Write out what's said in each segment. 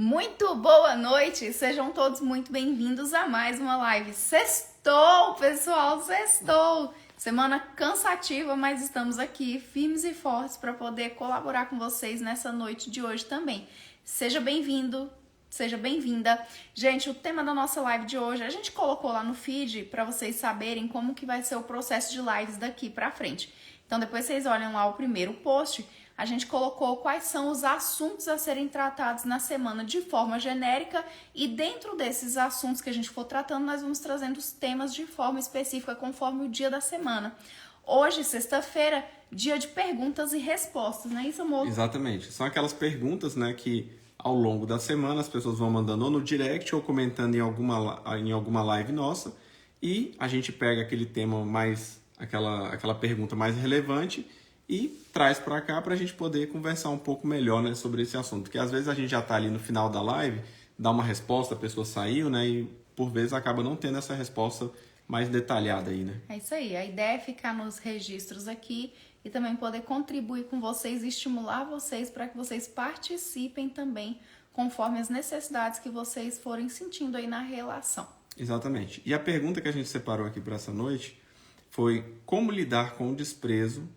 Muito boa noite, sejam todos muito bem-vindos a mais uma live. Sextou, pessoal, sextou! Semana cansativa, mas estamos aqui firmes e fortes para poder colaborar com vocês nessa noite de hoje também. Seja bem-vindo, seja bem-vinda. Gente, o tema da nossa live de hoje, a gente colocou lá no feed para vocês saberem como que vai ser o processo de lives daqui para frente. Então, depois vocês olham lá o primeiro post, a gente colocou quais são os assuntos a serem tratados na semana de forma genérica e dentro desses assuntos que a gente for tratando, nós vamos trazendo os temas de forma específica conforme o dia da semana. Hoje, sexta-feira, dia de perguntas e respostas, não é isso, amor? Exatamente. São aquelas perguntas, né, que ao longo da semana as pessoas vão mandando ou no direct ou comentando em alguma live nossa e a gente pega aquele tema mais, aquela pergunta mais relevante e traz para cá para a gente poder conversar um pouco melhor, né, sobre esse assunto. Porque às vezes a gente já está ali no final da live, dá uma resposta, a pessoa saiu, né, e por vezes acaba não tendo essa resposta mais detalhada aí, né? É isso aí. A ideia é ficar nos registros aqui e também poder contribuir com vocês e estimular vocês para que vocês participem também conforme as necessidades que vocês forem sentindo aí na relação. Exatamente. E a pergunta que a gente separou aqui para essa noite foi como lidar com o desprezo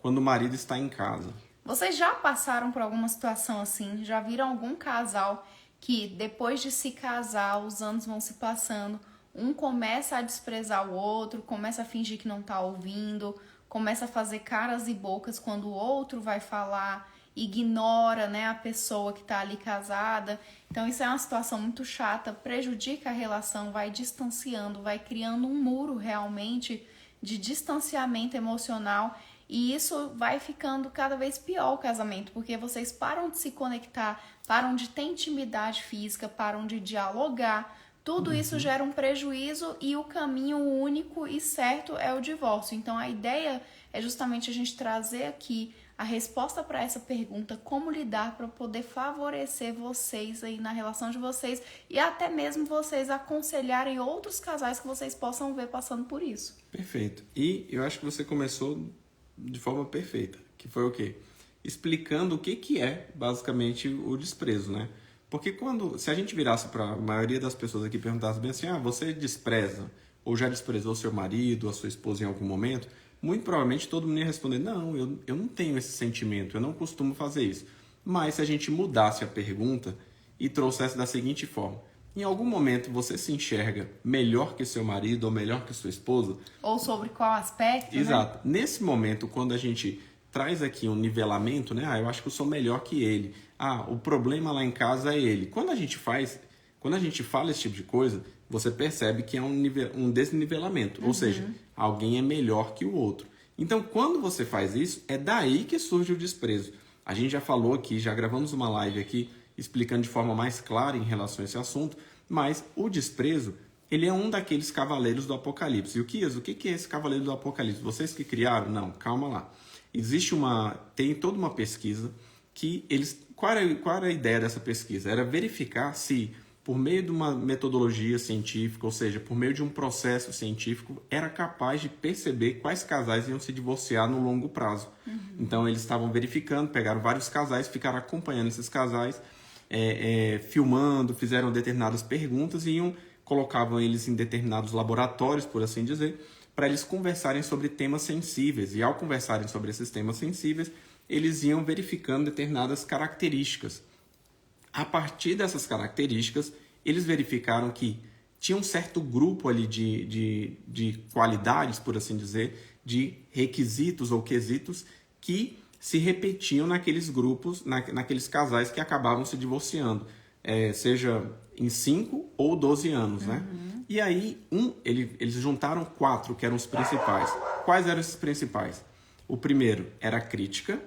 quando o marido está em casa. Vocês já passaram por alguma situação assim? Já viram algum casal que depois de se casar, os anos vão se passando, um começa a desprezar o outro, começa a fingir que não tá ouvindo, começa a fazer caras e bocas quando o outro vai falar, ignora, né, a pessoa que tá ali casada. Então isso é uma situação muito chata, prejudica a relação, vai distanciando, vai criando um muro realmente de distanciamento emocional. E isso vai ficando cada vez pior o casamento, porque vocês param de se conectar, param de ter intimidade física, param de dialogar. Tudo isso gera um prejuízo e o caminho único e certo é o divórcio. Então a ideia é justamente a gente trazer aqui a resposta para essa pergunta, como lidar para poder favorecer vocês aí na relação de vocês e até mesmo vocês aconselharem outros casais que vocês possam ver passando por isso. Perfeito. E eu acho que você começou de forma perfeita, que foi o quê? Explicando o que é basicamente o desprezo, né? Porque se a gente virasse para a maioria das pessoas aqui e perguntasse bem assim, você despreza ou já desprezou seu marido ou a sua esposa em algum momento, muito provavelmente todo mundo ia responder, não, eu não tenho esse sentimento, eu não costumo fazer isso. Mas se a gente mudasse a pergunta e trouxesse da seguinte forma, em algum momento você se enxerga melhor que seu marido ou melhor que sua esposa? Ou sobre qual aspecto, Exato. né? Nesse momento, quando a gente traz aqui um nivelamento, né? Eu acho que eu sou melhor que ele. O problema lá em casa é ele. Quando a gente fala esse tipo de coisa, você percebe que é um desnivelamento. Ou seja, alguém é melhor que o outro. Então, quando você faz isso, é daí que surge o desprezo. A gente já falou aqui, já gravamos uma live aqui, explicando de forma mais clara em relação a esse assunto, mas o desprezo, ele é um daqueles cavaleiros do Apocalipse. E o que é esse cavaleiro do Apocalipse? Vocês que criaram? Não, calma lá. Tem toda uma pesquisa que qual era a ideia dessa pesquisa? Era verificar se, por meio de uma metodologia científica, ou seja, por meio de um processo científico, era capaz de perceber quais casais iam se divorciar no longo prazo. Então, eles estavam verificando, pegaram vários casais, ficaram acompanhando esses casais, filmando, fizeram determinadas perguntas e colocavam eles em determinados laboratórios, por assim dizer, para eles conversarem sobre temas sensíveis. E ao conversarem sobre esses temas sensíveis, eles iam verificando determinadas características. A partir dessas características, eles verificaram que tinha um certo grupo ali de qualidades, por assim dizer, de requisitos ou quesitos que se repetiam naqueles grupos, naqueles casais que acabavam se divorciando, seja em 5 ou 12 anos, né? E aí, eles juntaram 4, que eram os principais. Quais eram esses principais? O primeiro era a crítica,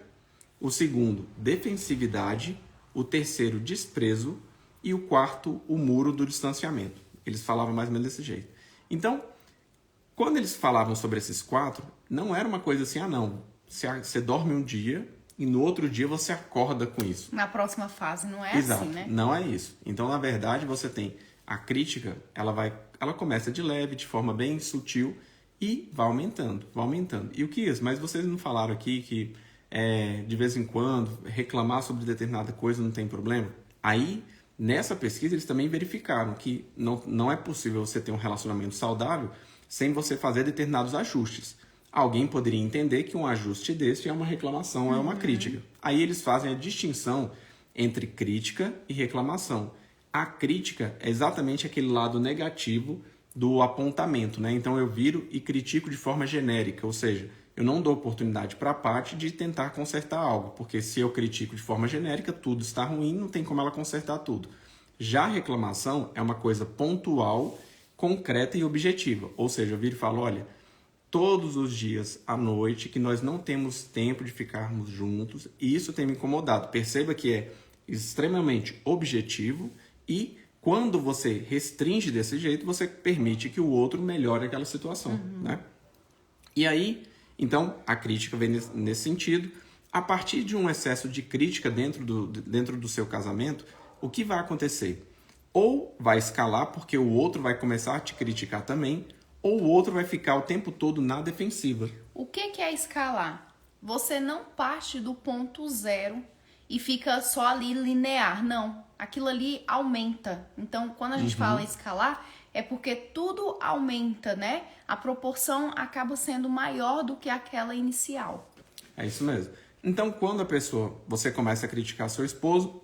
o segundo, defensividade, o terceiro, desprezo, e o quarto, o muro do distanciamento. Eles falavam mais ou menos desse jeito. Então, quando eles falavam sobre esses 4, não era uma coisa assim, você dorme um dia e no outro dia você acorda com isso. Na próxima fase, não é Exato, assim, né? Não é isso. Então, na verdade, você tem a crítica, ela começa de leve, de forma bem sutil e vai aumentando. E o que é isso? Mas vocês não falaram aqui que de vez em quando reclamar sobre determinada coisa não tem problema? Aí Nessa pesquisa, eles também verificaram que não é possível você ter um relacionamento saudável sem você fazer determinados ajustes. Alguém poderia entender que um ajuste desse é uma reclamação, é uma crítica. Aí eles fazem a distinção entre crítica e reclamação. A crítica é exatamente aquele lado negativo do apontamento, né? Então eu viro e critico de forma genérica, ou seja, eu não dou oportunidade para a parte de tentar consertar algo, porque se eu critico de forma genérica, tudo está ruim, não tem como ela consertar tudo. Já a reclamação é uma coisa pontual, concreta e objetiva, ou seja, eu viro e falo, olha, todos os dias à noite que nós não temos tempo de ficarmos juntos, e isso tem me incomodado. Perceba que é extremamente objetivo e quando você restringe desse jeito, você permite que o outro melhore aquela situação, né? E aí, então, a crítica vem nesse sentido. A partir de um excesso de crítica dentro do seu casamento, o que vai acontecer? Ou vai escalar porque o outro vai começar a te criticar também, ou o outro vai ficar o tempo todo na defensiva. O que é escalar? Você não parte do ponto zero e fica só ali linear, não. Aquilo ali aumenta. Então, quando a gente fala escalar, é porque tudo aumenta, né? A proporção acaba sendo maior do que aquela inicial. É isso mesmo. Então, quando você começa a criticar seu esposo,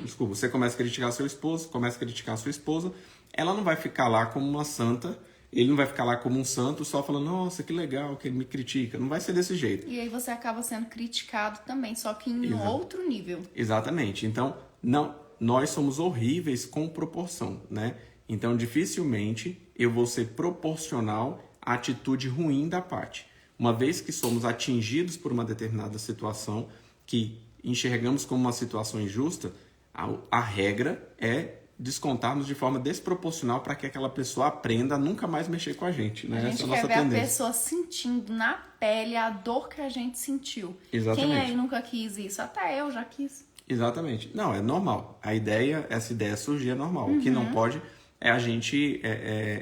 desculpa, você começa a criticar seu esposo, começa a criticar sua esposa, ela não vai ficar lá como uma santa, ele não vai ficar lá como um santo só falando, nossa, que legal que ele me critica. Não vai ser desse jeito. E aí você acaba sendo criticado também, só que em outro nível. Exatamente. Então, nós somos horríveis com proporção, né? Então, dificilmente eu vou ser proporcional à atitude ruim da parte. Uma vez que somos atingidos por uma determinada situação, que enxergamos como uma situação injusta, a regra é descontarmos de forma desproporcional para que aquela pessoa aprenda a nunca mais mexer com a gente, né? A gente quer ver a pessoa sentindo na pele a dor que a gente sentiu. Exatamente. Quem aí nunca quis isso? Até eu já quis. Exatamente. Não, é normal. Essa ideia surgir é normal. O que não pode é a gente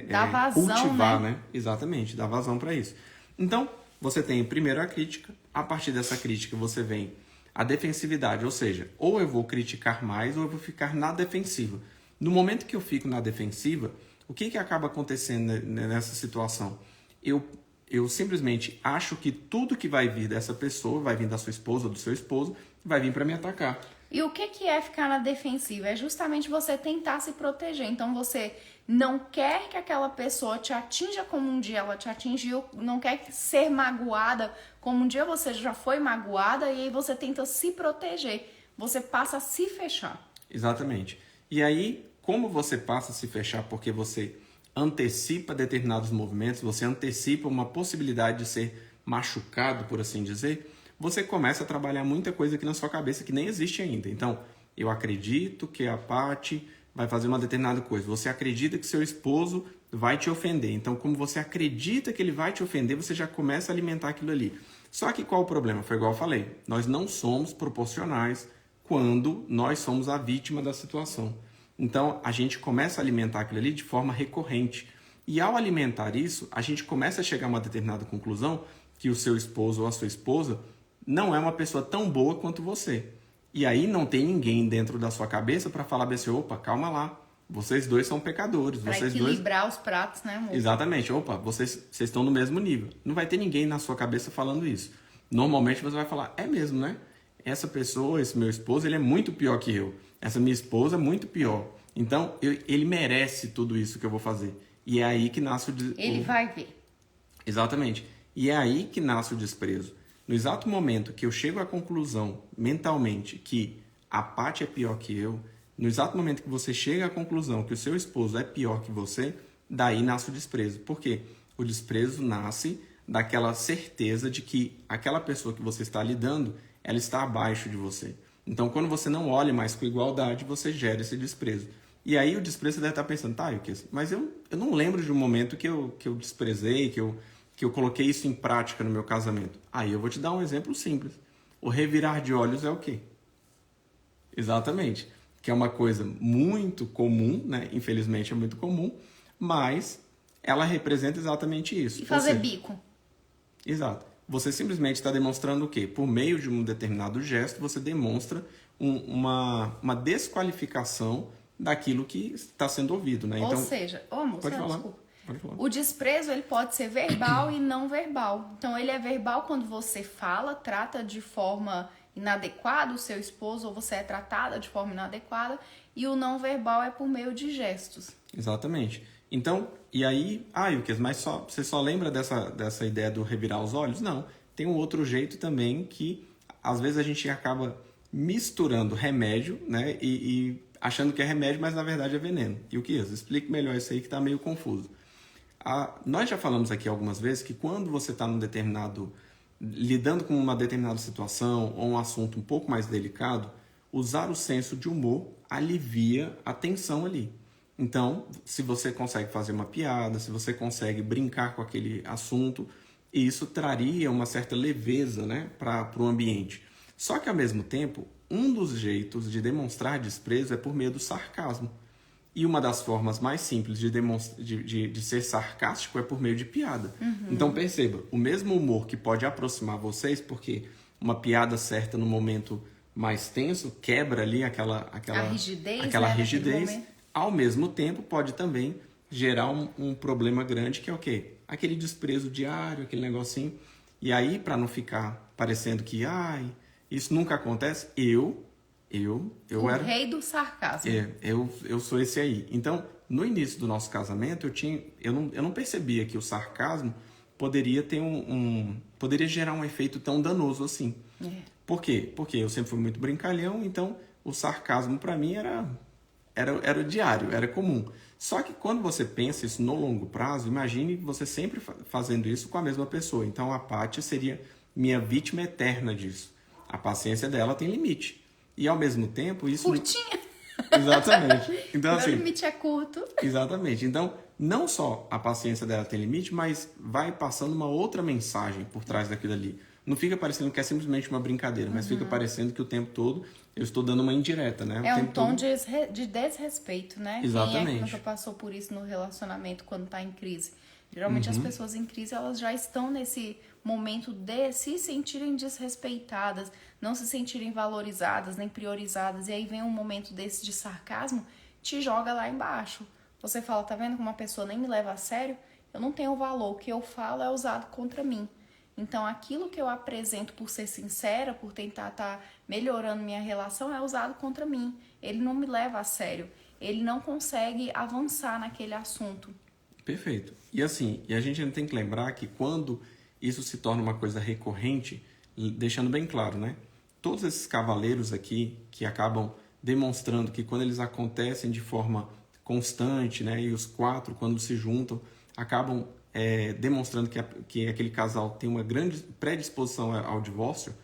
dar vazão, cultivar, né? Exatamente, dar vazão para isso. Então, você tem primeiro a crítica, a partir dessa crítica você vem a defensividade, ou seja, ou eu vou criticar mais ou eu vou ficar na defensiva. No momento que eu fico na defensiva, o que acaba acontecendo nessa situação? Eu simplesmente acho que tudo que vai vir dessa pessoa, vai vir da sua esposa ou do seu esposo, vai vir para me atacar. E o que é ficar na defensiva? É justamente você tentar se proteger. Então você não quer que aquela pessoa te atinja como um dia ela te atingiu, não quer ser magoada como um dia você já foi magoada, e aí você tenta se proteger. Você passa a se fechar. Exatamente. E aí, como você passa a se fechar porque você antecipa determinados movimentos, você antecipa uma possibilidade de ser machucado, por assim dizer, você começa a trabalhar muita coisa aqui na sua cabeça que nem existe ainda. Então, eu acredito que a Paty vai fazer uma determinada coisa. Você acredita que seu esposo vai te ofender. Então, como você acredita que ele vai te ofender, você já começa a alimentar aquilo ali. Só que qual o problema? Foi igual eu falei. Nós não somos proporcionais quando nós somos a vítima da situação. Então, a gente começa a alimentar aquilo ali de forma recorrente. E ao alimentar isso, a gente começa a chegar a uma determinada conclusão que o seu esposo ou a sua esposa não é uma pessoa tão boa quanto você. E aí não tem ninguém dentro da sua cabeça para falar assim, opa, calma lá, vocês dois são pecadores. Para equilibrar os pratos, né, amor? Exatamente, opa, vocês estão no mesmo nível. Não vai ter ninguém na sua cabeça falando isso. Normalmente você vai falar, é mesmo, né? Essa pessoa, esse meu esposo, ele é muito pior que eu. Essa minha esposa é muito pior. Então, ele merece tudo isso que eu vou fazer. E é aí que nasce Ele vai ver. Exatamente. E é aí que nasce o desprezo. No exato momento que eu chego à conclusão, mentalmente, que a Paty é pior que eu, no exato momento que você chega à conclusão que o seu esposo é pior que você, daí nasce o desprezo. Por quê? O desprezo nasce daquela certeza de que aquela pessoa que você está lidando, ela está abaixo de você. Então, quando você não olha mais com igualdade, você gera esse desprezo. E aí o desprezo você deve estar pensando, tá, mas eu não lembro de um momento que eu desprezei, que eu coloquei isso em prática no meu casamento. Aí eu vou te dar um exemplo simples. O revirar de olhos é o quê? Exatamente. Que é uma coisa muito comum, né? Infelizmente é muito comum, mas ela representa exatamente isso. E fazer bico. Exato. Você simplesmente está demonstrando o quê? Por meio de um determinado gesto, você demonstra uma desqualificação daquilo que está sendo ouvido, né? Ou então, seja, amor, pode falar. desculpa. Pode falar. O desprezo, ele pode ser verbal e não verbal. Então, ele é verbal quando você fala, trata de forma inadequada o seu esposo, ou você é tratada de forma inadequada, e o não verbal é por meio de gestos. Exatamente. Então, e aí, Ilkes, mas você só lembra dessa ideia do revirar os olhos? Não. Tem um outro jeito também que, às vezes, a gente acaba misturando remédio, né? E achando que é remédio, mas na verdade é veneno. Ilkes, explique melhor isso aí que está meio confuso. Nós já falamos aqui algumas vezes que quando você está lidando com uma determinada situação ou um assunto um pouco mais delicado, usar o senso de humor alivia a tensão ali. Então, se você consegue fazer uma piada, se você consegue brincar com aquele assunto, isso traria uma certa leveza, né, para o ambiente. Só que, ao mesmo tempo, um dos jeitos de demonstrar desprezo é por meio do sarcasmo. E uma das formas mais simples de ser sarcástico é por meio de piada. Então, perceba, o mesmo humor que pode aproximar vocês, porque uma piada certa no momento mais tenso quebra ali aquela rigidez, ao mesmo tempo pode também gerar um problema grande, que é o quê? Aquele desprezo diário, aquele negocinho. E aí, para não ficar parecendo que isso nunca acontece, eu era rei do sarcasmo. Eu sou esse aí. Então, no início do nosso casamento, eu não percebia que o sarcasmo poderia ter poderia gerar um efeito tão danoso assim. Por quê? Porque eu sempre fui muito brincalhão, então o sarcasmo para mim era diário, era comum. Só que quando você pensa isso no longo prazo, imagine você sempre fazendo isso com a mesma pessoa. Então a Paty seria minha vítima eterna disso. A paciência dela tem limite. E ao mesmo tempo isso... Curtinha. Exatamente. Então, Meu assim, limite é curto. Exatamente. Então, não só a paciência dela tem limite, mas vai passando uma outra mensagem por trás daquilo ali. Não fica parecendo que é simplesmente uma brincadeira, mas fica parecendo que o tempo todo eu estou dando uma indireta, né? É um tom de desrespeito, né? Exatamente. Quem é que nunca passou por isso no relacionamento quando está em crise? Geralmente as pessoas em crise, elas já estão nesse momento de se sentirem desrespeitadas, não se sentirem valorizadas, nem priorizadas. E aí vem um momento desse de sarcasmo, te joga lá embaixo. Você fala, tá vendo como uma pessoa nem me leva a sério? Eu não tenho valor, o que eu falo é usado contra mim. Então, aquilo que eu apresento por ser sincera, por tentar estar melhorando minha relação, é usado contra mim. Ele não me leva a sério. Ele não consegue avançar naquele assunto. Perfeito. E assim, a gente ainda tem que lembrar que quando isso se torna uma coisa recorrente, deixando bem claro, né? Todos esses cavaleiros aqui que acabam demonstrando que quando eles acontecem de forma constante, né? E os 4, quando se juntam, acabam demonstrando que aquele casal tem uma grande predisposição ao divórcio,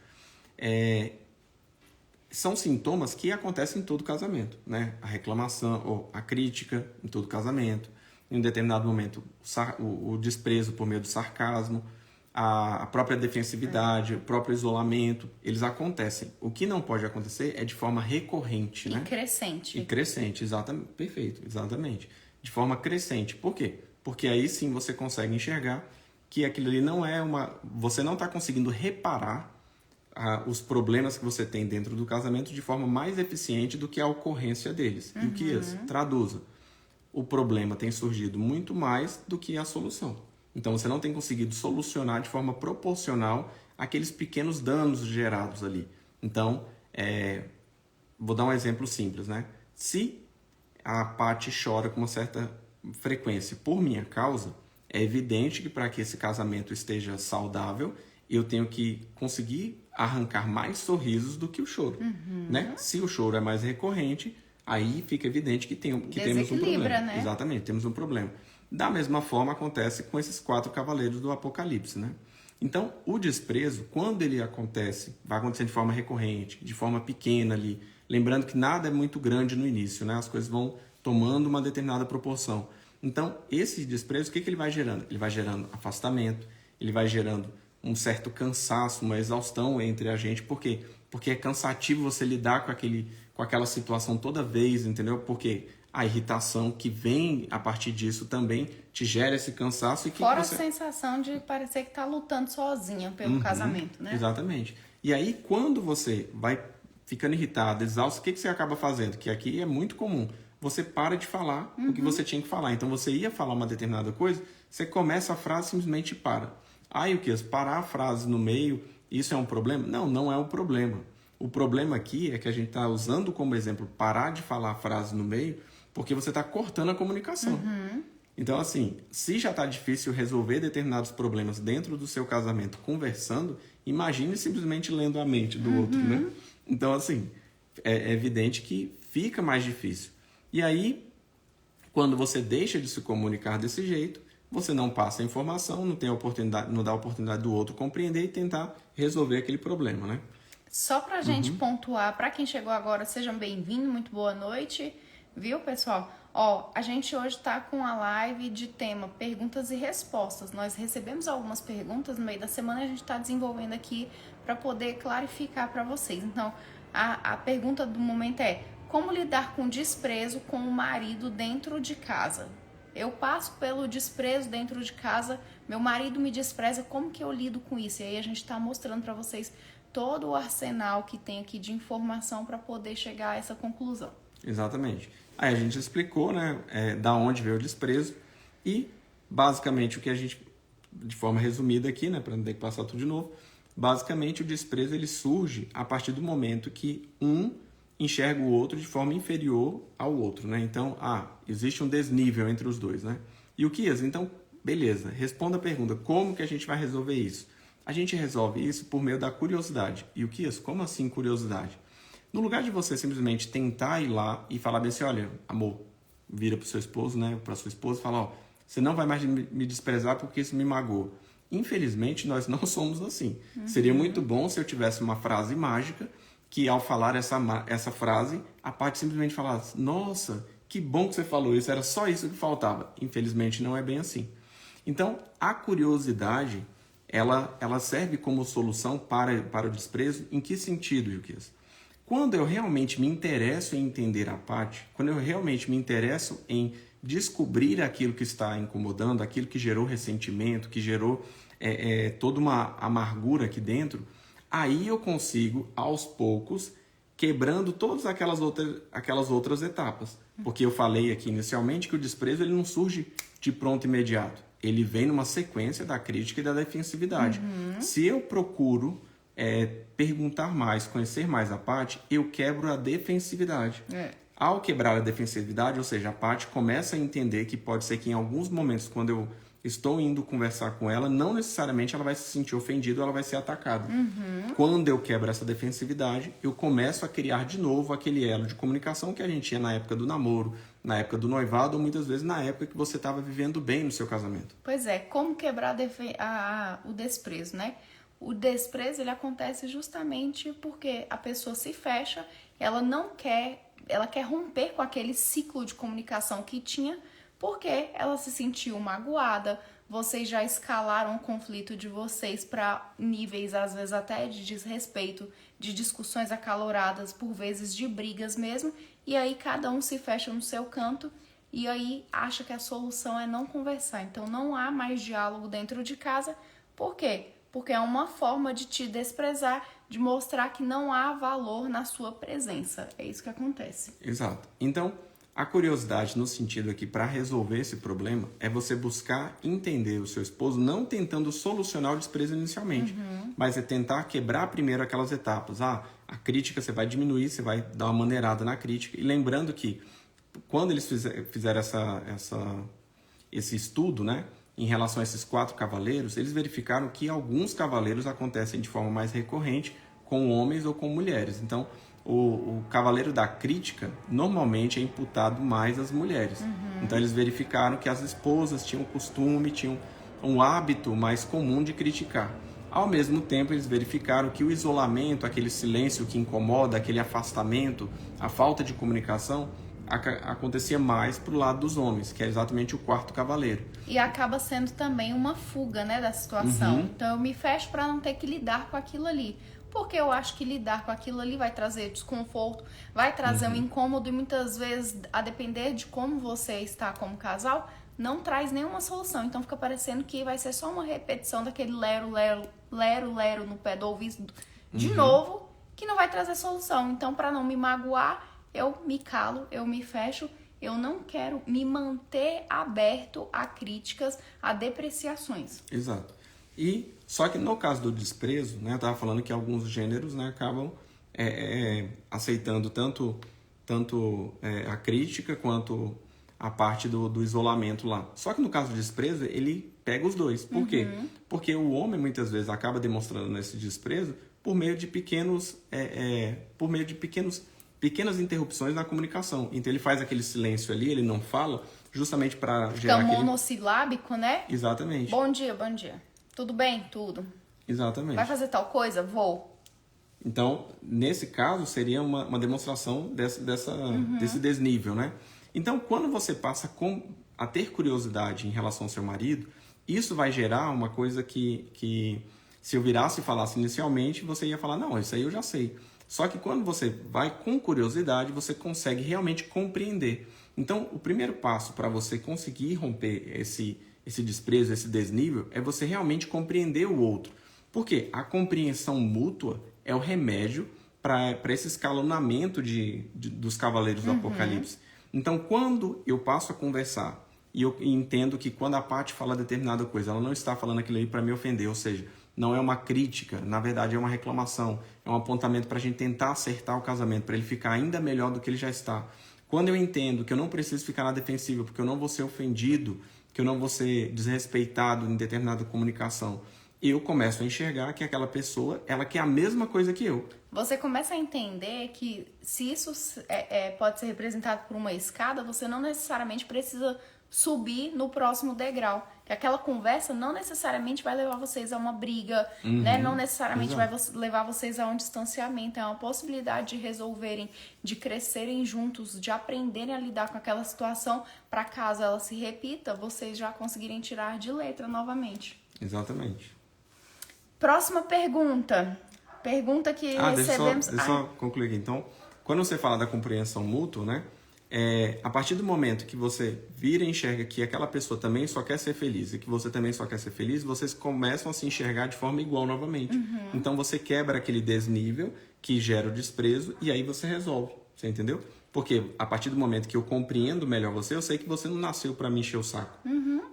são sintomas que acontecem em todo casamento, né? A reclamação ou a crítica em todo casamento, em um determinado momento o desprezo por meio do sarcasmo, a própria defensividade, o próprio isolamento, eles acontecem. O que não pode acontecer é de forma recorrente, né? Crescente. E crescente, exatamente, perfeito, exatamente. De forma crescente. Por quê? Porque aí sim você consegue enxergar que aquilo ali não é você não está conseguindo reparar os problemas que você tem dentro do casamento de forma mais eficiente do que a ocorrência deles. E o que é isso? Traduza. O problema tem surgido muito mais do que a solução. Então, você não tem conseguido solucionar de forma proporcional aqueles pequenos danos gerados ali. Então, vou dar um exemplo simples, né? Se a Paty chora com uma certa frequência por minha causa, é evidente que para que esse casamento esteja saudável, eu tenho que conseguir arrancar mais sorrisos do que o choro, né? Se o choro é mais recorrente, aí fica evidente que temos um problema. Né? Exatamente, temos um problema. Da mesma forma acontece com esses 4 cavaleiros do Apocalipse, né? Então, o desprezo, quando ele acontece, vai acontecer de forma recorrente, de forma pequena ali, lembrando que nada é muito grande no início, né? As coisas vão tomando uma determinada proporção. Então, esse desprezo, o que ele vai gerando? Ele vai gerando afastamento, ele vai gerando um certo cansaço, uma exaustão entre a gente. Por quê? Porque é cansativo você lidar com aquela situação toda vez, entendeu? Porque a irritação que vem a partir disso também te gera esse cansaço. Fora a sensação de parecer que está lutando sozinha pelo casamento, né? Exatamente. E aí, quando você vai ficando irritado, exausto, o que você acaba fazendo? Que aqui é muito comum. você para de falar o que você tinha que falar. Então, você ia falar uma determinada coisa, você começa a frase e simplesmente para. Aí, o que? Parar a frase no meio, isso é um problema? Não, não é um problema. O problema aqui é que a gente está usando como exemplo parar de falar a frase no meio, porque você está cortando a comunicação. Então, assim, se já está difícil resolver determinados problemas dentro do seu casamento conversando, imagine simplesmente lendo a mente do outro, né? Então, assim, é evidente que fica mais difícil. E aí, quando você deixa de se comunicar desse jeito, você não passa a informação, não tem a oportunidade, não dá a oportunidade do outro compreender e tentar resolver aquele problema, né? Só pra gente pontuar, pra quem chegou agora, sejam bem-vindos, muito boa noite, viu, pessoal? Ó, a gente hoje tá com a live de tema perguntas e respostas. Nós recebemos algumas perguntas no meio da semana e a gente tá desenvolvendo aqui para poder clarificar para vocês. Então, a pergunta do momento é: como lidar com desprezo com o marido dentro de casa? Eu passo pelo desprezo dentro de casa, meu marido me despreza, como que eu lido com isso? E aí a gente está mostrando para vocês todo o arsenal que tem aqui de informação para poder chegar a essa conclusão. Exatamente. Aí a gente explicou, né, da onde veio o desprezo e basicamente o que a gente, de forma resumida aqui, né, para não ter que passar tudo de novo, basicamente o desprezo ele surge a partir do momento que um enxerga o outro de forma inferior ao outro, né? Então, existe um desnível entre os dois, né? E o que é? Então, beleza, responda a pergunta, como que a gente vai resolver isso? A gente resolve isso por meio da curiosidade. E o que é? Como assim curiosidade? No lugar de você simplesmente tentar ir lá e falar bem assim, olha, amor, vira pro seu esposo, né, pra sua esposa e fala, ó, você não vai mais me desprezar porque isso me magoa. Infelizmente, nós não somos assim. Seria muito bom se eu tivesse uma frase mágica que ao falar essa frase, a parte simplesmente falasse, nossa, que bom que você falou isso, era só isso que faltava. Infelizmente, não é bem assim. Então, a curiosidade, ela serve como solução para o desprezo. Em que sentido, Juquias? Quando eu realmente me interesso em entender a parte, quando eu realmente me interesso em descobrir aquilo que está incomodando, aquilo que gerou ressentimento, que gerou toda uma amargura aqui dentro, aí eu consigo, aos poucos, quebrando todas aquelas outras etapas. Porque eu falei aqui inicialmente que o desprezo ele não surge de pronto imediato. Ele vem numa sequência da crítica e da defensividade. Se eu procuro perguntar mais, conhecer mais a parte, eu quebro a defensividade. Ao quebrar a defensividade, ou seja, a parte começa a entender que pode ser que em alguns momentos, quando eu estou indo conversar com ela, não necessariamente ela vai se sentir ofendida ou ela vai ser atacada. Quando eu quebro essa defensividade, eu começo a criar de novo aquele elo de comunicação que a gente tinha na época do namoro, na época do noivado ou muitas vezes na época que você estava vivendo bem no seu casamento. Pois é, como quebrar o desprezo, né? O desprezo ele acontece justamente porque a pessoa se fecha, ela quer romper com aquele ciclo de comunicação que tinha, porque ela se sentiu magoada, vocês já escalaram o conflito de vocês para níveis, às vezes até de desrespeito, de discussões acaloradas, por vezes de brigas mesmo, e aí cada um se fecha no seu canto e aí acha que a solução é não conversar. Então não há mais diálogo dentro de casa. Por quê? Porque é uma forma de te desprezar, de mostrar que não há valor na sua presença. É isso que acontece. Exato. Então, a curiosidade no sentido aqui para resolver esse problema é você buscar entender o seu esposo, não tentando solucionar o desprezo inicialmente, mas é tentar quebrar primeiro aquelas etapas. A crítica você vai diminuir, você vai dar uma maneirada na crítica. E lembrando que quando eles fizeram esse estudo, né? Em relação a esses 4 cavaleiros, eles verificaram que alguns cavaleiros acontecem de forma mais recorrente com homens ou com mulheres. Então, o cavaleiro da crítica normalmente é imputado mais às mulheres. Então, eles verificaram que as esposas tinham costume, tinham um hábito mais comum de criticar. Ao mesmo tempo, eles verificaram que o isolamento, aquele silêncio que incomoda, aquele afastamento, a falta de comunicação, acontecia mais pro lado dos homens, que é exatamente o 4º cavaleiro. E acaba sendo também uma fuga, né, da situação. Então eu me fecho para não ter que lidar com aquilo ali. Porque eu acho que lidar com aquilo ali vai trazer desconforto, vai trazer um incômodo e muitas vezes, a depender de como você está como casal, não traz nenhuma solução. Então fica parecendo que vai ser só uma repetição daquele lero, lero, lero, lero no pé do ouvido de novo, que não vai trazer solução. Então, para não me magoar, eu me calo, eu me fecho eu não quero me manter aberto a críticas, a depreciações. Exato. E só que no caso do desprezo, né, eu estava falando que alguns gêneros, né, acabam aceitando tanto a crítica quanto a parte do isolamento lá. Só que no caso do desprezo, ele pega os dois. Por quê? Porque o homem muitas vezes acaba demonstrando esse desprezo por meio de pequenas interrupções na comunicação. Então ele faz aquele silêncio ali, ele não fala, justamente para gerar aquele monossilábico, né? Exatamente. Bom dia. Tudo bem? Tudo. Exatamente. Vai fazer tal coisa? Vou. Então, nesse caso, seria uma demonstração desse desnível, né? Então, quando você passa a ter curiosidade em relação ao seu marido, isso vai gerar uma coisa que se eu virasse e falasse inicialmente, você ia falar, não, isso aí eu já sei. Só que quando você vai com curiosidade, você consegue realmente compreender. Então, o primeiro passo para você conseguir romper esse desprezo, esse desnível, é você realmente compreender o outro. Porque a compreensão mútua é o remédio para esse escalonamento dos cavaleiros do Apocalipse. Então, quando eu passo a conversar e eu entendo que quando a Paty fala determinada coisa, ela não está falando aquilo aí para me ofender, ou seja, não é uma crítica, na verdade é uma reclamação, é um apontamento para a gente tentar acertar o casamento, para ele ficar ainda melhor do que ele já está. Quando eu entendo que eu não preciso ficar na defensiva, porque eu não vou ser ofendido, que eu não vou ser desrespeitado em determinada comunicação, eu começo a enxergar que aquela pessoa, ela quer a mesma coisa que eu. Você começa a entender que se isso pode ser representado por uma escada, você não necessariamente precisa subir no próximo degrau. Que aquela conversa não necessariamente vai levar vocês a uma briga, né? Não necessariamente vai levar vocês a um distanciamento. É uma possibilidade de resolverem, de crescerem juntos, de aprenderem a lidar com aquela situação, para caso ela se repita, vocês já conseguirem tirar de letra novamente. Exatamente. Próxima pergunta. Pergunta que recebemos... Deixa eu só concluir aqui. Então, quando você fala da compreensão mútua, né? A partir do momento que você vira e enxerga que aquela pessoa também só quer ser feliz e que você também só quer ser feliz, vocês começam a se enxergar de forma igual novamente. Então você quebra aquele desnível que gera o desprezo e aí você resolve. Você entendeu? Porque a partir do momento que eu compreendo melhor você, eu sei que você não nasceu para me encher o saco.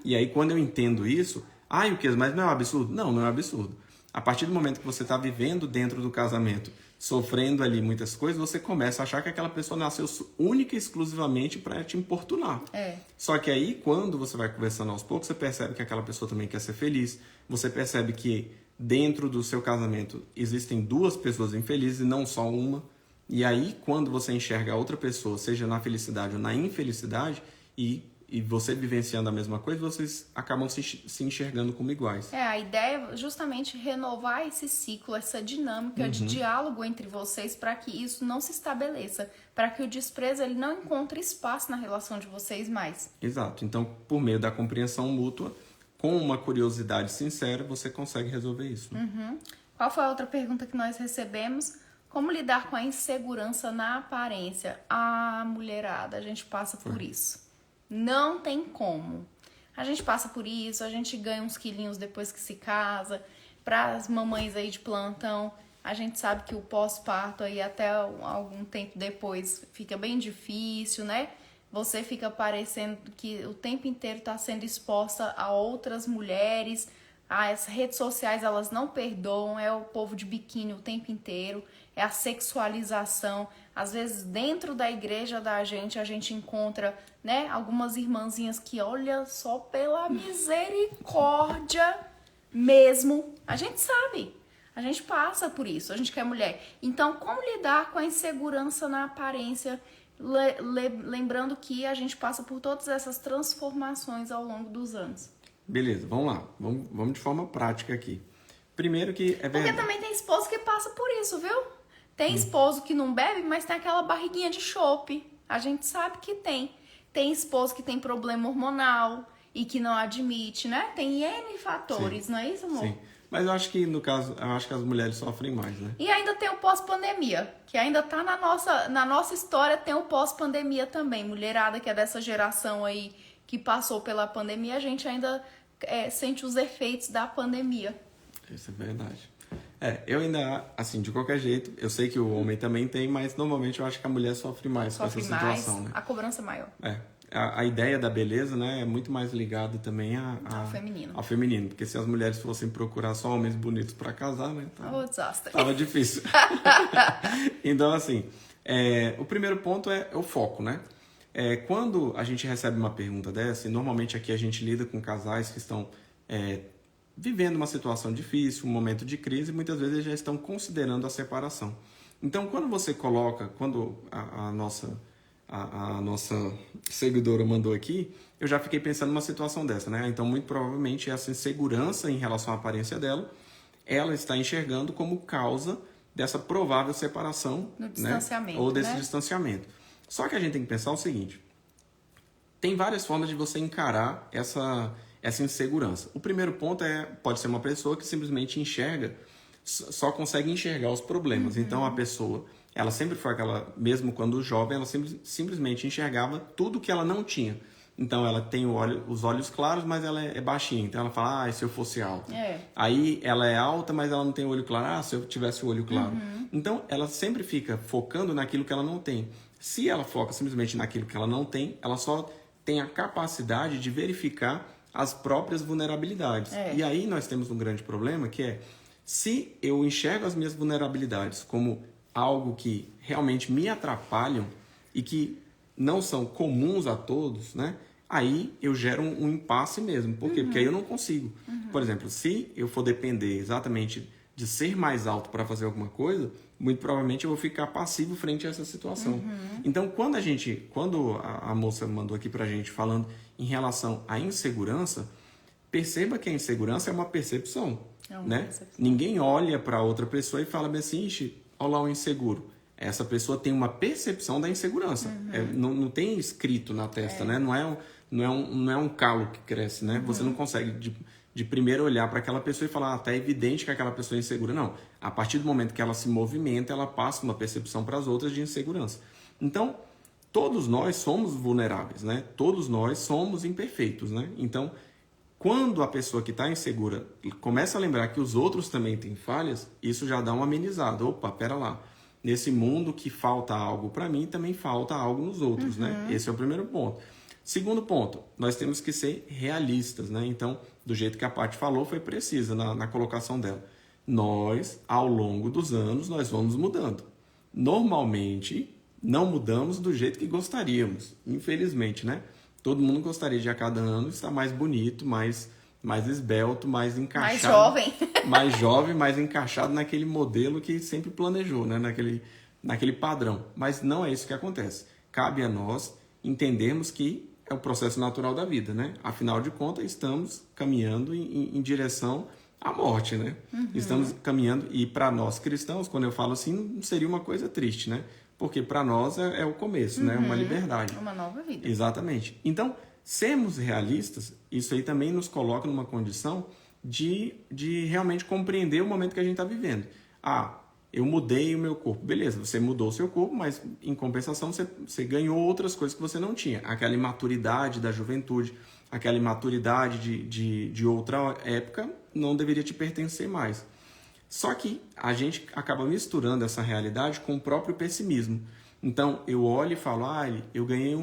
E aí quando eu entendo isso, o que? Mas não é um absurdo? Não, não é um absurdo. A partir do momento que você está vivendo dentro do casamento, sofrendo ali muitas coisas, você começa a achar que aquela pessoa nasceu única e exclusivamente para te importunar. Só que aí, quando você vai conversando aos poucos, você percebe que aquela pessoa também quer ser feliz. Você percebe que dentro do seu casamento existem duas pessoas infelizes e não só uma. E aí, quando você enxerga a outra pessoa, seja na felicidade ou na infelicidade, e você vivenciando a mesma coisa, vocês acabam se enxergando como iguais. A ideia é justamente renovar esse ciclo, essa dinâmica de diálogo entre vocês para que isso não se estabeleça, para que o desprezo ele não encontre espaço na relação de vocês mais. Exato. Então, por meio da compreensão mútua, com uma curiosidade sincera, você consegue resolver isso. Qual foi a outra pergunta que nós recebemos? Como lidar com a insegurança na aparência? Mulherada, a gente passa por isso. Não tem como. A gente passa por isso, a gente ganha uns quilinhos depois que se casa. Para as mamães aí de plantão, a gente sabe que o pós-parto aí até algum tempo depois fica bem difícil, né? Você fica parecendo que o tempo inteiro está sendo exposta a outras mulheres. As redes sociais, elas não perdoam, é o povo de biquíni o tempo inteiro, é a sexualização. Às vezes, dentro da igreja da gente, a gente encontra, né, algumas irmãzinhas que, olha só, pela misericórdia mesmo. A gente sabe, a gente passa por isso, a gente quer mulher. Então, como lidar com a insegurança na aparência? Lembrando que a gente passa por todas essas transformações ao longo dos anos. Beleza, vamos lá. Vamos de forma prática aqui. Primeiro que é verdade. Porque também tem esposo que passa por isso, viu? Tem esposo que não bebe, mas tem aquela barriguinha de chope. A gente sabe que tem. Tem esposo que tem problema hormonal e que não admite, né? Tem N fatores, não é isso, amor? Sim. Mas eu acho que, no caso, as mulheres sofrem mais, né? E ainda tem o pós-pandemia, que ainda tá na nossa história, tem o pós-pandemia também. Mulherada que é dessa geração aí que passou pela pandemia, a gente ainda sente os efeitos da pandemia. Isso é verdade. Eu ainda, assim, de qualquer jeito, eu sei que o homem também tem, mas normalmente eu acho que a mulher sofre mais com essa situação, né? A cobrança é maior. A ideia da beleza, né, é muito mais ligada também ao feminino. Porque se as mulheres fossem procurar só homens bonitos para casar, né? Desastre. Tava difícil. Então, assim, o primeiro ponto é o foco, né? Quando a gente recebe uma pergunta dessa, e normalmente aqui a gente lida com casais que estão vivendo uma situação difícil, um momento de crise, e muitas vezes eles já estão considerando a separação. Então, quando você coloca, quando a nossa seguidora mandou aqui, eu já fiquei pensando numa situação dessa, né? Então, muito provavelmente, essa insegurança em relação à aparência dela, ela está enxergando como causa dessa provável separação, no distanciamento, né? Ou desse né? distanciamento. Só que a gente tem que pensar o seguinte, tem várias formas de você encarar essa insegurança. O primeiro ponto pode ser uma pessoa que simplesmente só consegue enxergar os problemas. Então, a pessoa, ela sempre foi aquela, mesmo quando jovem, ela simplesmente enxergava tudo que ela não tinha. Então, ela tem os olhos claros, mas ela é baixinha. Então, ela fala, se eu fosse alta. Aí, ela é alta, mas ela não tem o olho claro. Se eu tivesse o olho claro. Então, ela sempre fica focando naquilo que ela não tem. Se ela foca simplesmente naquilo que ela não tem, ela só tem a capacidade de verificar as próprias vulnerabilidades. E aí, nós temos um grande problema, que é, se eu enxergo as minhas vulnerabilidades como algo que realmente me atrapalham e que não são comuns a todos, né? Aí eu gero um impasse mesmo. Por quê? Porque aí eu não consigo. Por exemplo, se eu for depender exatamente de ser mais alto para fazer alguma coisa, muito provavelmente eu vou ficar passivo frente a essa situação. Então, quando a moça mandou aqui pra gente falando em relação à insegurança, perceba que a insegurança é uma percepção. Né? Ninguém olha para outra pessoa e fala assim, olha lá o inseguro. Essa pessoa tem uma percepção da insegurança. Não tem escrito na testa, né? Não é um calo que cresce, né? Você não consegue de primeiro olhar para aquela pessoa e falar, tá evidente que aquela pessoa é insegura. Não. A partir do momento que ela se movimenta, ela passa uma percepção para as outras de insegurança. Então, todos nós somos vulneráveis, né? Todos nós somos imperfeitos, né? Então, quando a pessoa que está insegura começa a lembrar que os outros também têm falhas, isso já dá uma amenizada. Opa, pera lá. Nesse mundo que falta algo para mim, também falta algo nos outros, né? Esse é o primeiro ponto. Segundo ponto, nós temos que ser realistas, né? Então, do jeito que a Paty falou, foi precisa na colocação dela. Nós, ao longo dos anos, nós vamos mudando. Normalmente, não mudamos do jeito que gostaríamos, infelizmente, né? Todo mundo gostaria de a cada ano estar mais bonito, mais esbelto, mais encaixado. Mais jovem. Mais jovem, mais encaixado naquele modelo que sempre planejou, né? Naquele padrão. Mas não é isso que acontece. Cabe a nós entendermos que é o processo natural da vida, né? Afinal de contas, estamos caminhando em direção à morte, né? Estamos caminhando, e para nós cristãos, quando eu falo assim, não seria uma coisa triste, né? Porque para nós é o começo, né? Uma liberdade. Uma nova vida. Exatamente. Então, sermos realistas, isso aí também nos coloca numa condição de realmente compreender o momento que a gente está vivendo. Eu mudei o meu corpo. Beleza, você mudou o seu corpo, mas em compensação você ganhou outras coisas que você não tinha. Aquela imaturidade da juventude, aquela imaturidade de outra época não deveria te pertencer mais. Só que a gente acaba misturando essa realidade com o próprio pessimismo. Então, eu olho e falo, eu ganhei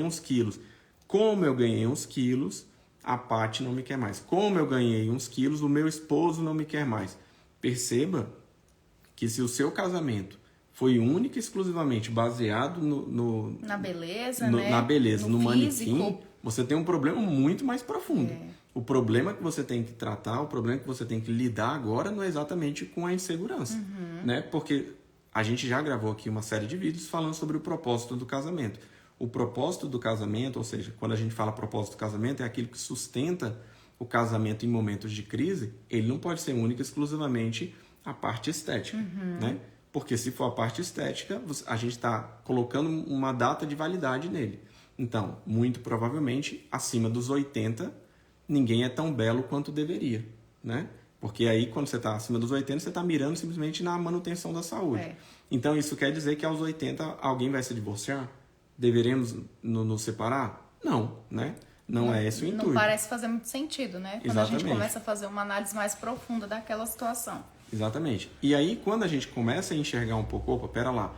uns quilos. Como eu ganhei uns quilos, a Paty não me quer mais. Como eu ganhei uns quilos, o meu esposo não me quer mais. Perceba que se o seu casamento foi único e exclusivamente baseado na beleza, na beleza, no físico, manequim, você tem um problema muito mais profundo. O problema que você tem que tratar, o problema que você tem que lidar agora não é exatamente com a insegurança, né? Porque a gente já gravou aqui uma série de vídeos falando sobre o propósito do casamento. O propósito do casamento, ou seja, quando a gente fala propósito do casamento, é aquilo que sustenta o casamento em momentos de crise. Ele não pode ser único e exclusivamente a parte estética, né? Porque se for a parte estética, a gente está colocando uma data de validade nele. Então, muito provavelmente, acima dos 80, ninguém é tão belo quanto deveria, né? Porque aí, quando você está acima dos 80, você está mirando simplesmente na manutenção da saúde. Então, isso quer dizer que aos 80 alguém vai se divorciar? Deveremos nos separar? Não, né? Não é esse o intuito. Não parece fazer muito sentido, né? Quando Exatamente. a gente começa a fazer uma análise mais profunda daquela situação. Exatamente. E aí, quando a gente começa a enxergar um pouco, opa, pera lá,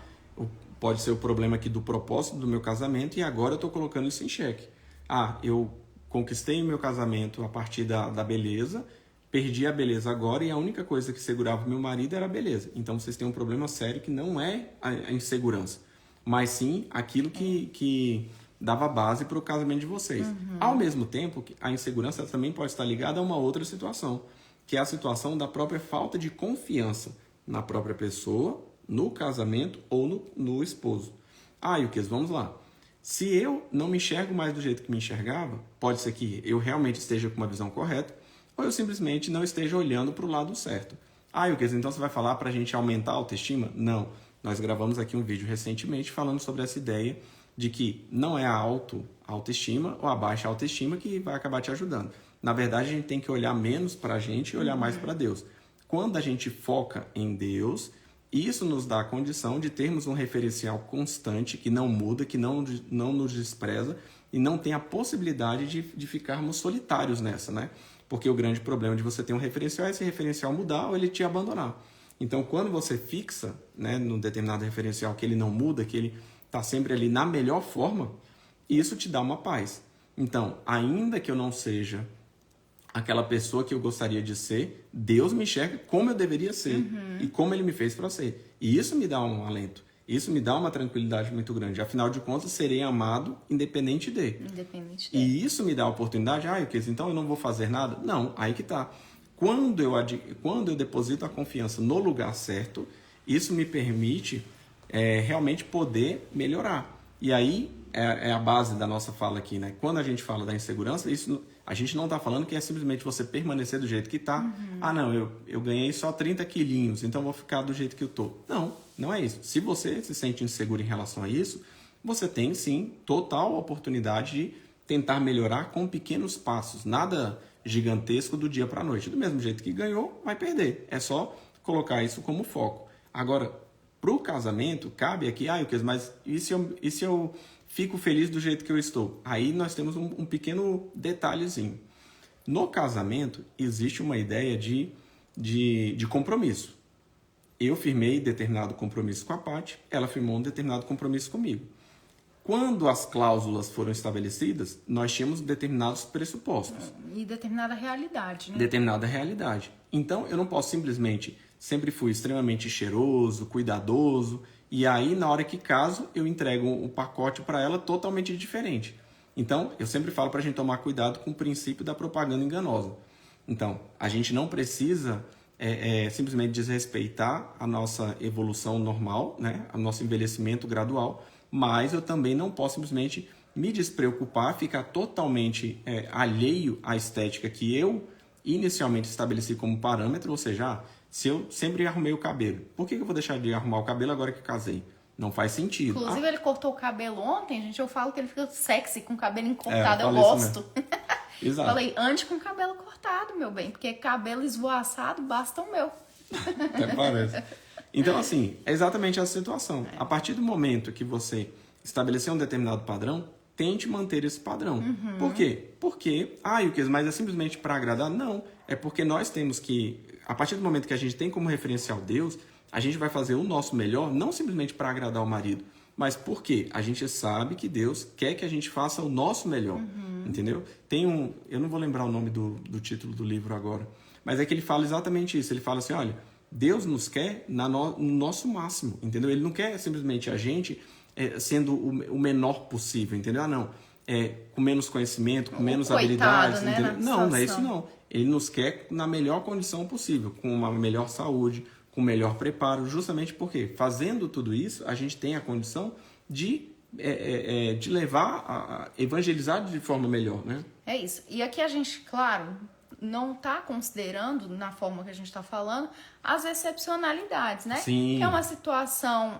pode ser o problema aqui do propósito do meu casamento e agora eu estou colocando isso em xeque. Ah, eu conquistei o meu casamento a partir da beleza, perdi a beleza agora e a única coisa que segurava o meu marido era a beleza. Então, vocês têm um problema sério que não é a insegurança, mas sim aquilo que dava base para o casamento de vocês. Ao mesmo tempo, a insegurança também pode estar ligada a uma outra situação, que é a situação da própria falta de confiança na própria pessoa, no casamento ou no esposo. Yuquês, vamos lá. Se eu não me enxergo mais do jeito que me enxergava, pode ser que eu realmente esteja com uma visão correta, ou eu simplesmente não esteja olhando para o lado certo. Yuquês, então você vai falar para a gente aumentar a autoestima? Não. Nós gravamos aqui um vídeo recentemente falando sobre essa ideia de que não é a autoestima ou a baixa autoestima que vai acabar te ajudando. Na verdade, a gente tem que olhar menos para a gente e olhar mais para Deus. Quando a gente foca em Deus, isso nos dá a condição de termos um referencial constante, que não muda, que não nos despreza e não tem a possibilidade de ficarmos solitários nessa, né? Porque o grande problema de você ter um referencial é esse referencial mudar ou ele te abandonar. Então, quando você fixa, né, num determinado referencial que ele não muda, que ele está sempre ali na melhor forma, isso te dá uma paz. Então, ainda que eu não seja aquela pessoa que eu gostaria de ser, Deus me enxerga como eu deveria ser e como Ele me fez para ser. E isso me dá um alento, isso me dá uma tranquilidade muito grande. Afinal de contas, serei amado independente de. E isso me dá a oportunidade, então eu não vou fazer nada? Não, aí que tá. Quando eu deposito a confiança no lugar certo, isso me permite realmente poder melhorar. E aí é a base da nossa fala aqui, né? Quando a gente fala da insegurança, a gente não está falando que é simplesmente você permanecer do jeito que está. Não, eu ganhei só 30 quilinhos, então vou ficar do jeito que eu estou. Não é isso. Se você se sente inseguro em relação a isso, você tem sim total oportunidade de tentar melhorar com pequenos passos. Nada gigantesco do dia para a noite. Do mesmo jeito que ganhou, vai perder. É só colocar isso como foco. Agora, para o casamento, cabe aqui, mas e se eu fico feliz do jeito que eu estou? Aí nós temos um pequeno detalhezinho. No casamento, existe uma ideia de compromisso. Eu firmei determinado compromisso com a Paty, ela firmou um determinado compromisso comigo. Quando as cláusulas foram estabelecidas, nós tínhamos determinados pressupostos. E determinada realidade, né? Determinada realidade. Então, eu não posso simplesmente... Sempre fui extremamente cheiroso, cuidadoso, e aí, na hora que caso, eu entrego um pacote para ela totalmente diferente. Então, eu sempre falo para a gente tomar cuidado com o princípio da propaganda enganosa. Então, a gente não precisa simplesmente desrespeitar a nossa evolução normal, né? O nosso envelhecimento gradual, mas eu também não posso simplesmente me despreocupar, ficar totalmente alheio à estética que eu inicialmente estabeleci como parâmetro, ou seja, se eu sempre arrumei o cabelo, por que eu vou deixar de arrumar o cabelo agora que casei? Não faz sentido. Inclusive, ele cortou o cabelo ontem, gente. Eu falo que ele fica sexy com o cabelo encortado. Eu gosto. Exato. Falei, ande com o cabelo cortado, meu bem, porque cabelo esvoaçado basta o meu. Até parece. Então, assim, é exatamente essa situação. A partir do momento que você estabelecer um determinado padrão, tente manter esse padrão. Por quê? Porque, mas é simplesmente para agradar? Não. É porque nós temos que, a partir do momento que a gente tem como referencial Deus, a gente vai fazer o nosso melhor, não simplesmente para agradar o marido, mas porque a gente sabe que Deus quer que a gente faça o nosso melhor. Entendeu? Eu não vou lembrar o nome do título do livro agora, mas é que ele fala exatamente isso. Ele fala assim, olha, Deus nos quer no nosso máximo, entendeu? Ele não quer simplesmente a gente sendo o menor possível, entendeu? Com menos conhecimento, com menos habilidades, né, entendeu? Não é isso não. Ele nos quer na melhor condição possível, com uma melhor saúde, com melhor preparo, justamente porque fazendo tudo isso, a gente tem a condição de levar, a evangelizar de forma melhor, né? É isso. E aqui a gente, claro, não está considerando, na forma que a gente está falando, as excepcionalidades, né? Sim. Que é uma situação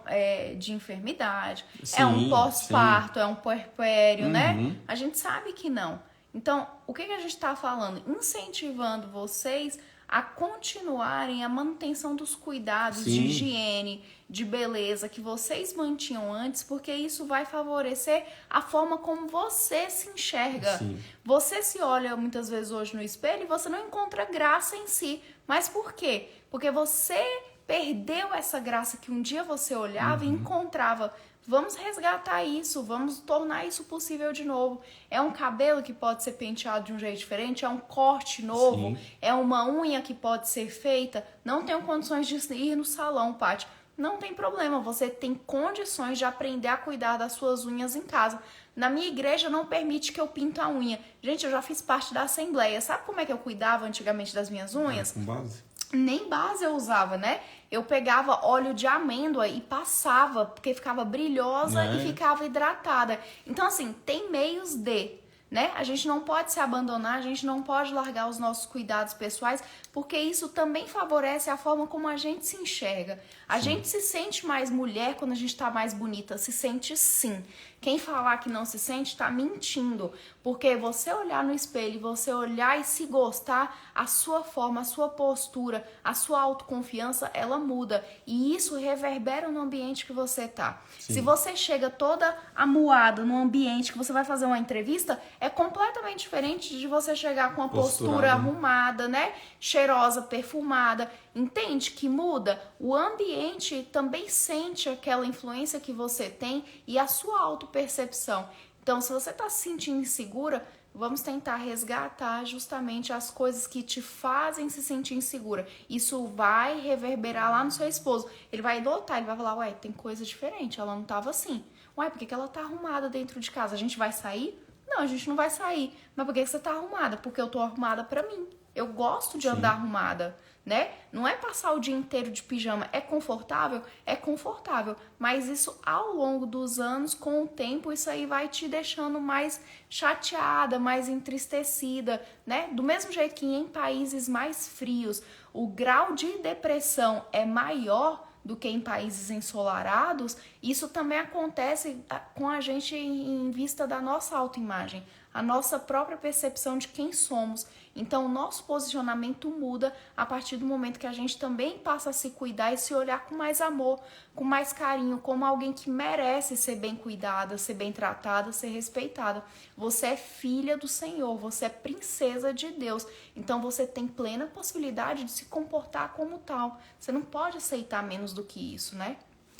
de enfermidade, Sim, é um pós-parto, sim. é um puerpério, né? A gente sabe que não. Então, o que a gente está falando? Incentivando vocês a continuarem a manutenção dos cuidados Sim. de higiene, de beleza que vocês mantinham antes, porque isso vai favorecer a forma como você se enxerga. Sim. Você se olha muitas vezes hoje no espelho e você não encontra graça em si. Mas por quê? Porque você perdeu essa graça que um dia você olhava e encontrava. Vamos resgatar isso, vamos tornar isso possível de novo. É um cabelo que pode ser penteado de um jeito diferente, é um corte novo, é uma unha que pode ser feita. Não tenho condições de ir no salão, Paty. Não tem problema, você tem condições de aprender a cuidar das suas unhas em casa. Na minha igreja não permite que eu pinto a unha. Gente, eu já fiz parte da assembleia. Sabe como é que eu cuidava antigamente das minhas unhas? Com base? Nem base eu usava, né? Eu pegava óleo de amêndoa e passava, porque ficava brilhosa e ficava hidratada. Então, assim, tem meios de, né? A gente não pode se abandonar, a gente não pode largar os nossos cuidados pessoais, porque isso também favorece a forma como a gente se enxerga. A gente se sente mais mulher quando a gente tá mais bonita, se sente sim. Quem falar que não se sente tá mentindo, porque você olhar no espelho, você olhar e se gostar, a sua forma, a sua postura, a sua autoconfiança, ela muda. E isso reverbera no ambiente que você tá. Sim. Se você chega toda amuada no ambiente que você vai fazer uma entrevista, é completamente diferente de você chegar com uma postura arrumada, né? Cheirosa, perfumada. Entende que muda? O ambiente também sente aquela influência que você tem e a sua autopercepção. Então, se você está se sentindo insegura, vamos tentar resgatar justamente as coisas que te fazem se sentir insegura. Isso vai reverberar lá no seu esposo. Ele vai notar, ele vai falar, ué, tem coisa diferente, ela não estava assim. Ué, por que ela tá arrumada dentro de casa? A gente vai sair? Não, a gente não vai sair. Mas por que você tá arrumada? Porque eu tô arrumada pra mim. Eu gosto de andar arrumada, né? Não é passar o dia inteiro de pijama. É confortável? É confortável. Mas isso, ao longo dos anos, com o tempo, isso aí vai te deixando mais chateada, mais entristecida, né? Do mesmo jeito que em países mais frios, o grau de depressão é maior do que em países ensolarados, isso também acontece com a gente em vista da nossa autoimagem, a nossa própria percepção de quem somos. Então, o nosso posicionamento muda a partir do momento que a gente também passa a se cuidar e se olhar com mais amor, com mais carinho, como alguém que merece ser bem cuidada, ser bem tratada, ser respeitada. Você é filha do Senhor, você é princesa de Deus. Então, você tem plena possibilidade de se comportar como tal. Você não pode aceitar menos do que isso, né?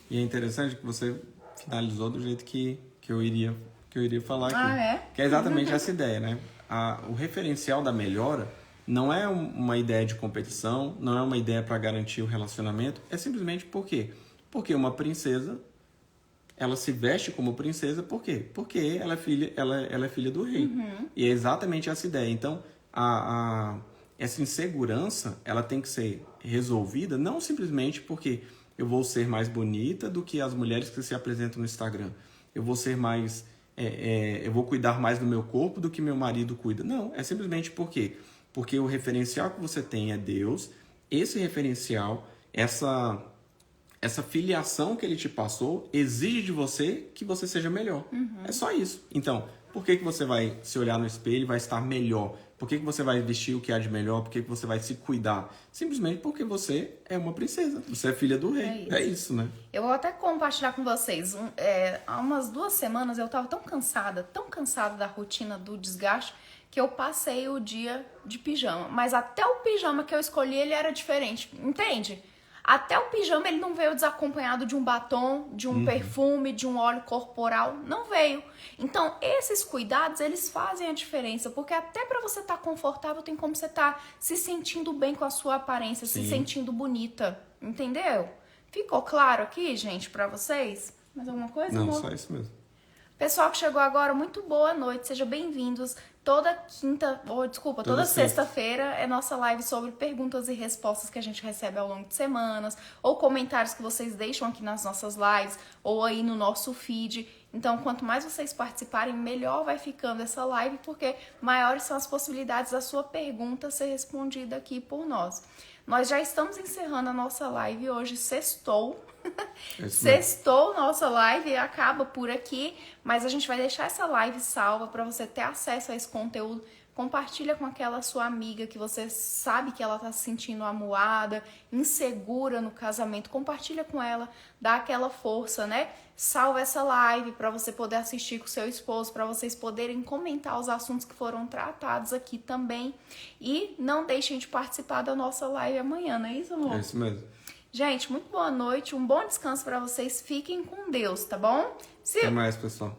E é interessante que você finalizou do jeito que eu iria falar aqui. Que é exatamente essa ideia, né? O referencial da melhora não é uma ideia de competição, não é uma ideia para garantir o relacionamento, é simplesmente por quê? Porque uma princesa, ela se veste como princesa, por quê? Porque ela é filha do rei. E é exatamente essa ideia. Então, essa insegurança, ela tem que ser resolvida não simplesmente porque eu vou ser mais bonita do que as mulheres que se apresentam no Instagram. Eu vou ser mais... eu vou cuidar mais do meu corpo do que meu marido cuida. Não, é simplesmente por quê? Porque o referencial que você tem é Deus. Esse referencial, essa filiação que ele te passou, exige de você que você seja melhor. É só isso. Então, por que você vai se olhar no espelho e vai estar melhor? Por que você vai vestir o que há de melhor? Por que você vai se cuidar? Simplesmente porque você é uma princesa. Você é filha do rei. É isso, né? Eu vou até compartilhar com vocês. Há umas 2 semanas eu tava tão cansada da rotina, do desgaste, que eu passei o dia de pijama. Mas até o pijama que eu escolhi, ele era diferente. Entende? Até o pijama ele não veio desacompanhado de um batom, de um perfume, de um óleo corporal. Não veio. Então, esses cuidados, eles fazem a diferença. Porque até para você estar confortável, tem como você estar se sentindo bem com a sua aparência, se sentindo bonita. Entendeu? Ficou claro aqui, gente, para vocês? Mais alguma coisa, Não, amor? só isso mesmo. Pessoal que chegou agora, muito boa noite, sejam bem-vindos. Toda sexta-feira é nossa live sobre perguntas e respostas que a gente recebe ao longo de semanas, ou comentários que vocês deixam aqui nas nossas lives, ou aí no nosso feed. Então, quanto mais vocês participarem, melhor vai ficando essa live, porque maiores são as possibilidades da sua pergunta ser respondida aqui por nós. Nós já estamos encerrando a nossa live hoje, sextou. Sextou nossa live e acaba por aqui, mas a gente vai deixar essa live salva para você ter acesso a esse conteúdo Compartilha com aquela sua amiga que você sabe que ela tá se sentindo amuada, insegura no casamento. Compartilha com ela, dá aquela força, né? Salva essa live para você poder assistir com seu esposo, para vocês poderem comentar os assuntos que foram tratados aqui também. E não deixem de participar da nossa live amanhã, não é isso, amor? É isso mesmo. Gente, muito boa noite, um bom descanso para vocês. Fiquem com Deus, tá bom? Até mais, pessoal.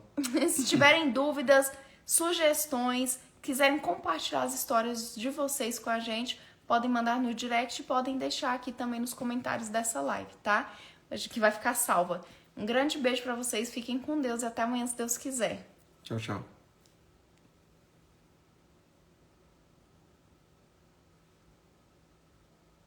Se tiverem dúvidas, sugestões, quiserem compartilhar as histórias de vocês com a gente, podem mandar no direct e podem deixar aqui também nos comentários dessa live, tá? Acho que vai ficar salva. Um grande beijo pra vocês, fiquem com Deus e até amanhã, se Deus quiser. Tchau, tchau.